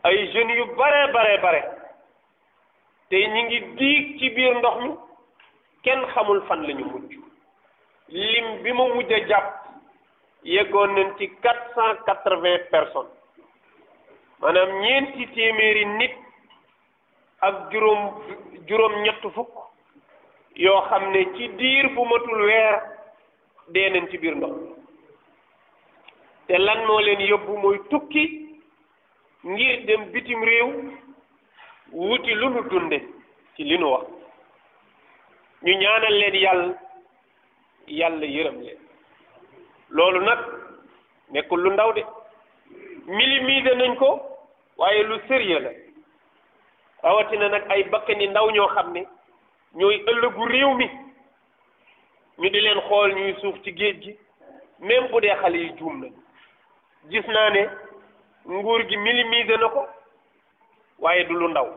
ay jeunes yu bare te ñi ngi diig ci biir ndox mi kenn xamul fan la ñu mujj lim bi ma mujj a jàpp yeggoon nañ ci 480 personnes maanaam ñeenti téeméeri nit ak juróom ñett fukk yoo xam ne ci diir bu matul weer dee nañ ci biir ndox te lan moo leen yóbbu mooy tukki ngir dem bitim réew wuti lu nu dunde ci li nu wax ñu ñaanal leen yàlla yërëm leen loolu nag nekkul lu ndaw de minimiser nañ ko waaye lu sérieux la rawatina nag ay bakkani ndaw ñoo xam ne ñooy ëllëgu réew mi ñu di leen xool ñuy suuf ci géej gi même bu dee xale yi juum nañu gis naa ne nguur gi minimiser na ko waaye du lu ndaw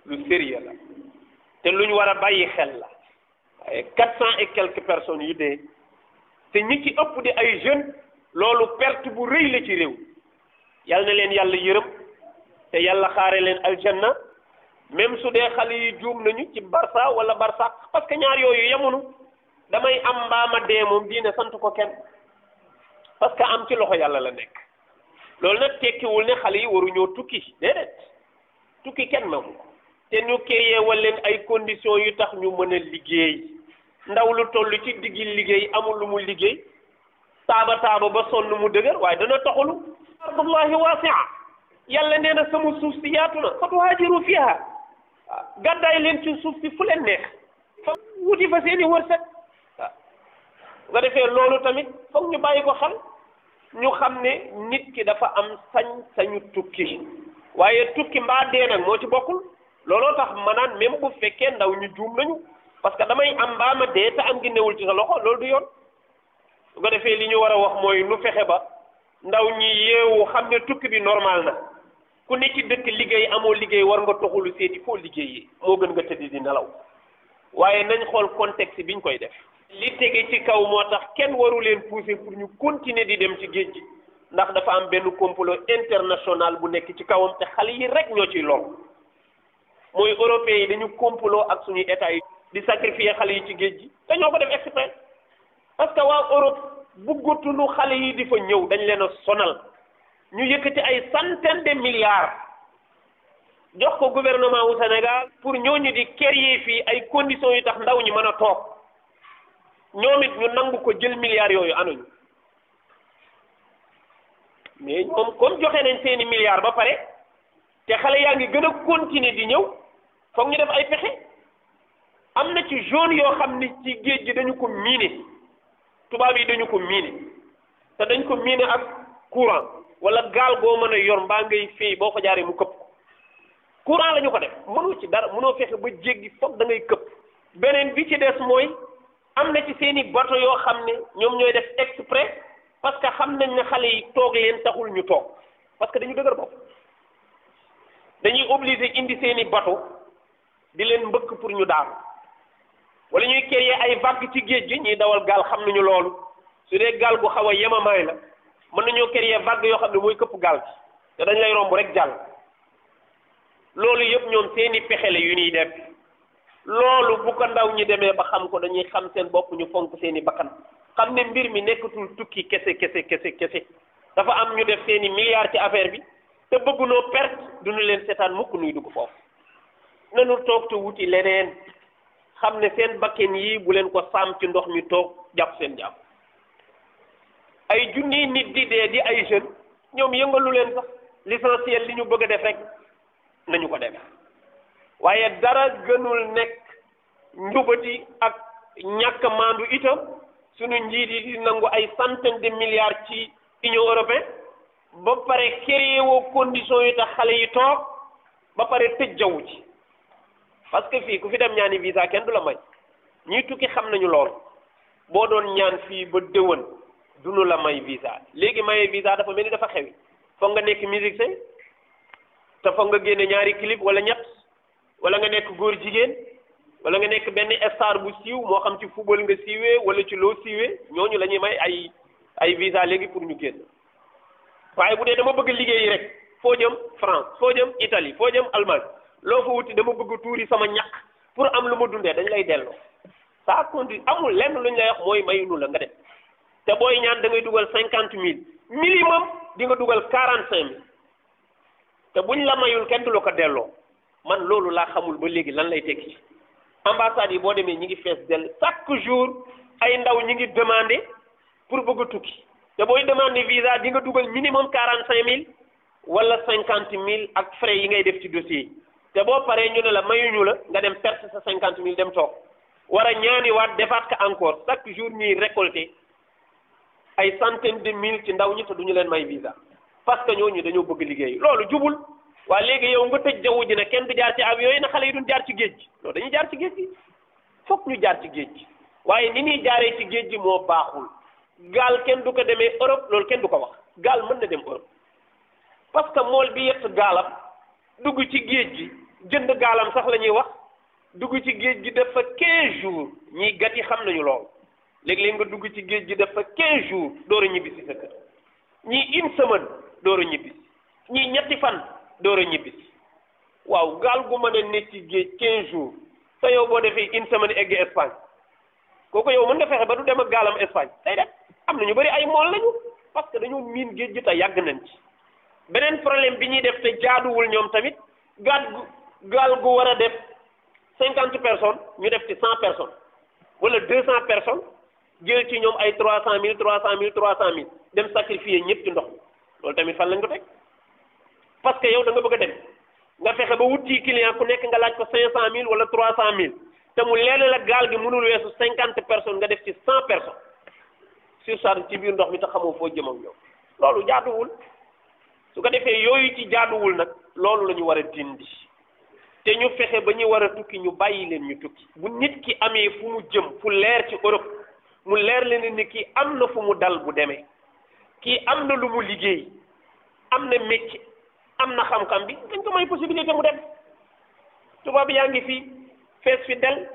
lu sérieux la te lu ñu war a bàyyi xel la waaye 400 et quelques personnes yu dee te ñi ci ëpp di ay jeunes loolu perte bu rëy la ci réew yal na leen yàlla yërëm te yàlla xaare leen aljanna même su dee xale yi juum nañu ci barça wala barsax parce que ñaar yooyu yemunu damay am mbaama dee moom diine sant ko kenn parce que am ci loxo yàlla la nekk loolu nag tekkiwul ne xale yi waruñoo tukki déedéet tukki kenn moomu ko te ñu yeewal leen ay conditions yu tax ñu mën a liggéey ndaw lu toll ci diggi liggéey amul lu mu liggéey taaba ba sonn mu dëgër waaye dana taxulu ardullahi waasi'a yàlla nee na sama suuf si yaatu na fatuhaajiru fiha gàddaay leen ci suuf si fu leen neex fa wuti fa seeni wërsëg waaw nga defee loolu tamit foog ñu bàyyi ko xel ñu xam ne nit ki dafa am sañ-sañu tukki waaye tukki mbaa dee nag moo ci bokkul looloo tax ma naan même bu fekkee ndaw ñu juum nañu parce que damay am mbaa ma dee te am gi newul ci sa loxo loolu du yoon su ko defee li ñu war a wax mooy nu fexe ba ndaw ñi yeewu xam ne tukki bi normal na ku ne ci dëkk liggéey amoo liggéey war nga toxulu seeti foo liggéeyee moo gën nga tëdd di nelaw waaye nañ xool contexte biñ koy def li tege ci kaw moo tax kenn waru leen pousser pour ñu continuer di dem ci géej gi ndax dafa am benn complot international bu nekk ci kawam te xale yi rek ñoo ciy lor mooy européens yi dañu complot ak suñuy état yi di sacrifier xale yi ci géej gi te ñoo ko def exprès parce que waa Europe bëggatuñu xale yi di fa ñëw dañ leen a sonal ñu yëkkati ay centaines de milliards jox ko gouvernement wu Sénégal pour ñooñu di créer fii ay conditions yu tax ndaw ñi mën a toog ñoom it ñu nangu ko jël milliards yooyu anuñu mais ñoom comme joxe nañ seeni milliards ba pare te xale yaa ngi gën a continuer di ñëw foog ñu def ay pexe am na ci zone yoo xam ni ci géej gi dañu ko miine tubaab yi dañu ko miine te dañ ko miine ak courant wala gaal goo mën a yor mbaa ngay fay boo ko jaaree mu këpp ko courant la ñu ko def mënoo ci dara mënoo fexe ba jéggi foog da ngay këpp beneen bi ci des mooy am na ci seeni bateau yoo xam ne ñoom ñooy def exprès parce que xam nañ ne xale yi toog leen taxul ñu toog parce que dañu dëgër bopp dañuy obligé indi seeni bateau di leen mbëkk pour ñu daanu wala ñuy créer ay vagues ci géej gi ñuy dawal gaal xam nañu loolu su dee gaal gu xaw a yemamaay la mën nañoo créer vagues yoo xam ne mooy këpp gaal gi te dañ lay romb rek jàll loolu yëpp ñoom seeni pexe la yu ñuy def loolu bu ko ndaw ñi demee ba xam ko dañuy xam seen bopp ñu fonk seeni bakkan xam ne mbir mi nekkatul tukki kese dafa am ñu def seeni milliards ci affaire bi te bëgg noo perte duñu leen seetaan mukk nuy dugg foofu nanu toog te wuti leneen xam ne seen bakken yi bu leen ko saam ci ndox mi toog jàpp seen jàpp ay junni nit di dee di ay jeunes ñoom yëngalu leen sax l'essentiel li ñu bëgg a def rek nañu ko def waaye dara gënul nekk njubati ak ñàkk maandu itam suñu njiit yi di nangu ay centaines de milliards ci Union européenne ba pare créé woo conditions yi tax xale yi toog ba pare tëj jaww ji parce que fii ku fi dem ñaani visa kenn du la may ñiy tukki xam nañu lool boo doon ñaan fii ba déwén duñu la may visa léegi maye visa dafa mel ni dafa xewi foog nga nekk musicien te foog nga génne ñaari clip wala ñett wala nga nekk góor jigéen wala nga nekk benn star bu siiw moo xam ci football nga siiwee wala ci loo siiwee ñooñu la ñuy may ay visa léegi pour ñu génn waaye bu dee dama bëgg liggéey rek foo jëm France foo jëm Italie foo jëm Allemagne loo fa wuti dama bëgg tuuri sama ñàkk pour am lu ma dundee dañ lay delloo ça conduit amul lenn lu ñu lay wax mooy mayunu la nga dem te booy ñaan da ngay dugal 50 000 minimum di nga dugal 45 000 te buñ la mayul kenn du la ko delloo man loolu laa xamul ba léegi lan lay tekki ambassade yi boo demee ñi ngi fees dell chaque jour ay ndaw ñi ngi demandé pour bëgg a tukki te booy demandé visa di nga dugal minimum 45 000 wala 50 000 ak frais yi ngay def ci dossier yi te boo paree ñu ne la mayuñu la nga dem perte sa 50 000 dem toog war a ñaani waat defaat ko encore chaque jour ñuy récolter ay centaine de mille ci ndaw ñi te duñu leen may visa parce que ñooñu dañoo bëgg liggéey loolu jubul waa léegi yow nga tëj jaww ji ne kenn du jaar ci avion yi na xale yi duñ jaar ci géej gi loolu dañuy jaar ci géej gi fokk ñu jaar ci géej gi waaye ni ñuy jaaree ci géej gi moo baaxul gaal kenn du ko demee Europe loolu kenn du ko wax gaal mën na dem Europe parce que mool bi yett gaalam dugg ci géej gi jënd gaalam sax la ñuy wax dugg ci géej gi def fa 15 jours ñiy gat yi xam nañu loolu léeg-léeg nga dugg ci géej gi def fa 15 jours door a ñibbisi sa kër ñii 1 semaine door a ñibbisi ñii ñetti fan door a ñibbisi waaw gaal gu mën a nekk ci géej 15 jours te yow boo defee 1 semaine egg Espagne kooku yow mën nga fexe ba du dem ak gaalam Espagne tey de am na ñu bëri ay mool lañu parce que dañoo miin géej gi te yàgg nañ ci beneen problème bi ñuy def te jaaduwul ñoom tamit gaal gu war a def 50 personnes ñu def ci 100 personnes wala 200 personnes jël ci ñoom ay 300 000 300 000 300 000 dem sacrifier ñëpp ci ndox mi loolu tamit fan lañ ko teg parce que yow da nga bëgg a dem nga fexe ba wuti client ku nekk nga laaj ko 500 000 wala 300 000 te mu leer la gaal gi mënul weesu 50 personnes nga def ci 100 personnes surcharge ci biir ndox mi te xamoo foo jëm ak ñoom loolu jaaduwul su ko defee yooyu ci jaaduwul nag loolu la ñu war a dindi te ñu fexe ba ñu war a tukki ñu bàyyi leen ñu tukki bu nit ki amee fu mu jëm fu leer ci Europe mu leer leen ni kii am na fu mu dal bu demee kii am na lu mu liggéey am na métier am na xam-xam bi dañ ko may possibilité mu dem tubaab bi yaa ngi fi fees fi del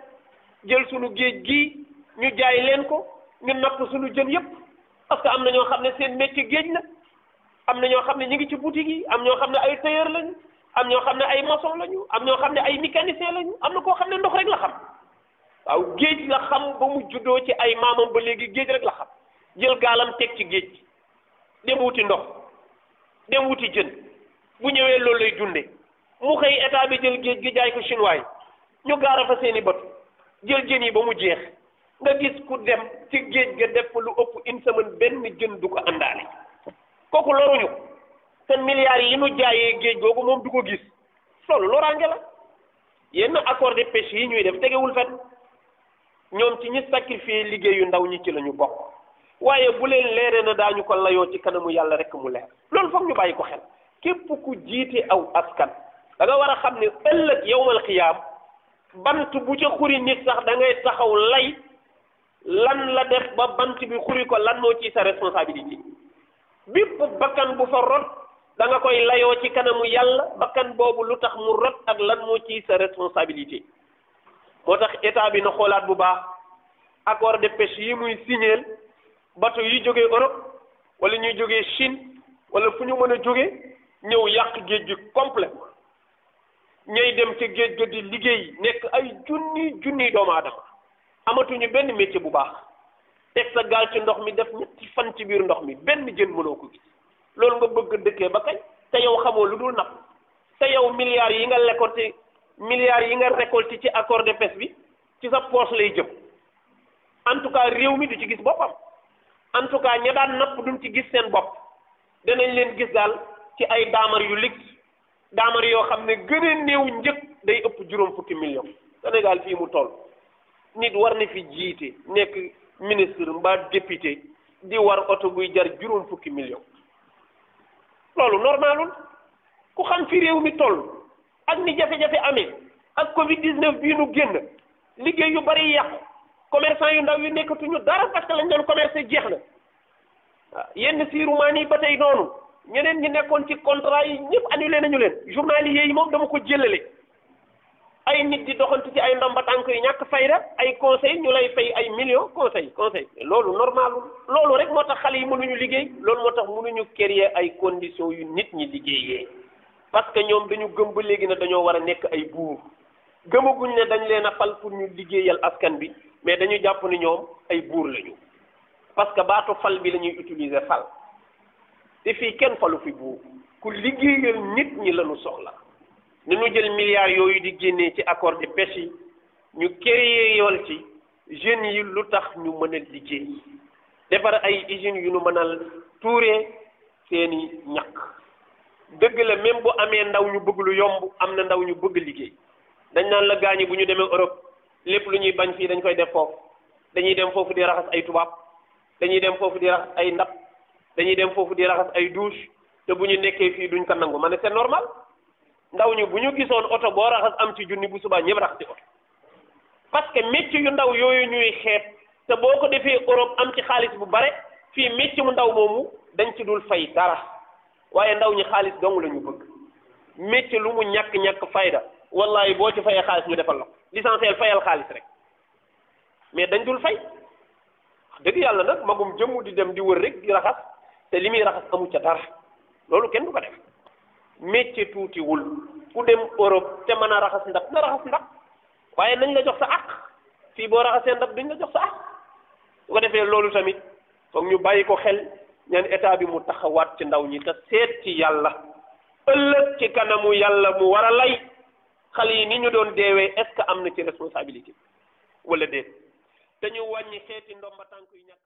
jël sunu géej gii ñu jaay leen ko ñu napp sunu jën yëpp parce que am na ñoo xam ne seen métier géej la am na ñoo xam ne ñu ngi ci boutique yi am ñoo xam ne ay tailleur lañu am ñoo xam ne ay maçon lañu am ñoo xam ne ay mécanicien lañu am na koo xam ne ndox rek la xam waaw géej la xam ba mu juddoo ci ay maamam ba léegi géej rek la xam jël gaalam teg ci géej gi dem wuti ndox dem wuti jën bu ñëwee loolu lay dunde mu xëy état bi jël géej gi jaay ko chinois yi ñu gaara fa seeni bët jël jën yi ba mu jeex nga gis ku dem ci géej ga def lu ëpp 1 semaine benn jën du ko àndaale kooku loruñu te milliards yi ñu jaayee géej googu moom du ko gis loolu loraange la yenn accord de pêche yi ñuy def tegewul fenn ñoom ci ñi sacrifier liggéeyu ndaw ñi ci la ñu bokk waaye bu leen leeree na daañu ko layoo ci kanamu yàlla rek mu leer loolu foog ñu bàyyi ko xel képp ku jiite aw askan da nga war a xam ne ëllëg yawmal xiyaam bant bu ca xuri nit sax da ngay taxaw lay lan la def ba bant bi xuri ko lan moo ci sa responsabilité bépp bakkan bu fa rot da nga koy layoo ci kanamu yàlla bakkan boobu lu tax mu rot ak lan moo ci sa responsabilité moo tax état bi na xoolaat bu baax accord de pêche yi muy signéel bateau yi jógee Europe wala ñuy jógee Chine wala fu ñu mën a jóge ñëw yàq géej gi complètement ñay dem ca géej ga di liggéey nekk ay junni doomu aadama amatuñu benn métier bu baax teg sa gaal ci ndox mi def ñetti fan ci biir ndox mi benn jën mënoo ko gis loolu nga bëgg dëkkee ba kañ te yow xamoo lu dul napp te yow milliards yi nga récolté ci accord de pêche bi ci sa poche lay jëm en tout cas réew mi du ci gis boppam en tout cas ña daan napp duñ ci gis seen bopp danañ leen gis daal ci ay daamar yu ligg daamar yoo xam ne gën a néew njëg day ëpp juróom fukki million Sénégal fii mu toll nit war na fi jiite nekk ministre mbaa député di war oto buy jar juróom fukki million loolu normalul ku xam fi réew mi toll ak ni jafe-jafe amee ak Covid 19 bii nu génn liggéey yu bari yàqu commerçant yu ndaw yu nekkatuñu dara parce que lañ doon commerce jeex na waaw yenn siirumaan yi ba tey noonu ñeneen ñi nekkoon ci contrat yi ñëpp annulé nañu leen journaliers yi moom dama ko jëlale ay nit di doxantu ci ay ndomba tànk yu ñàkk fayda ay conseil ñu lay fay ay millions conseil loolu normalul loolu rek moo tax xale yi mënuñu liggéey loolu moo tax mënuñu créer ay conditions yu nit ñi liggéeyee parce que ñoom dañu gëm ba léegi ne dañoo war a nekk ay buur gëmaguñ ne dañ leen a fal pour ñu liggéeyal askan bi mais dañu jàpp ni ñoom ay buur lañu parce que baatu fal bi la ñuy utiliser fal te fii kenn falu fi buur ku liggéeyal nit ñi lañu soxla ni ñu jël milliards yooyu di génnee ci accord de pêche yi ñu créé yool ci jeunes yi lu tax ñu mën a liggéey defar ay usines yu ñu mën a tuuree seeni ñàkk dëgg la même bu amee ndaw ñu bëgg lu yomb am na ndaw ñu bëgg liggéey dañ naan la gaañi bu ñu demee Europe lépp lu ñuy bañ fii dañ koy def foofu dañuy dem foofu di raxas ay tubaab dañuy dem foofu di raxas ay ndab dañuy dem foofu di raxas ay douche te bu ñu nekkee fii duñ ko nangu ma ne c'est normal ndaw ñu bu ñu gisoon oto boo raxas am ci junni bu subaa ñëpp raxas ci oto parce que métier yu ndaw yooyu ñuy xeeb te boo ko defee Europe am ci xaalis bu bare fii métier mu ndaw moomu dañ ci dul fay dara waaye ndaw ñi xaalis dong la ñu bëgg métier lu mu ñàkk fayda wallahi boo ci fayee xaalis ñu defal la l'essentiel fayal xaalis rek mais dañ dul fay dëgg yàlla nag magum jëmm di dem di wër rek di raxas te li muy raxas amu ca dara loolu kenn du ko def métier tuutiwul ku dem Europe te mën a raxas ndab na raxas ndab waaye nañ la jox sa àq fii boo raxasee ndab duñ la jox sa àq su ko defee loolu tamit foog ñu bàyyi ko xel ñaan état bi mu taxawaat ci ndaw ñi te seet ci yàlla ëllëg ci kanamu yàlla mu war a lay xale yi ni ñu doon deewee est-ce que am na ci responsabilité wala déet te ñu wàññi xeeti ndomba tànk yu ñàkk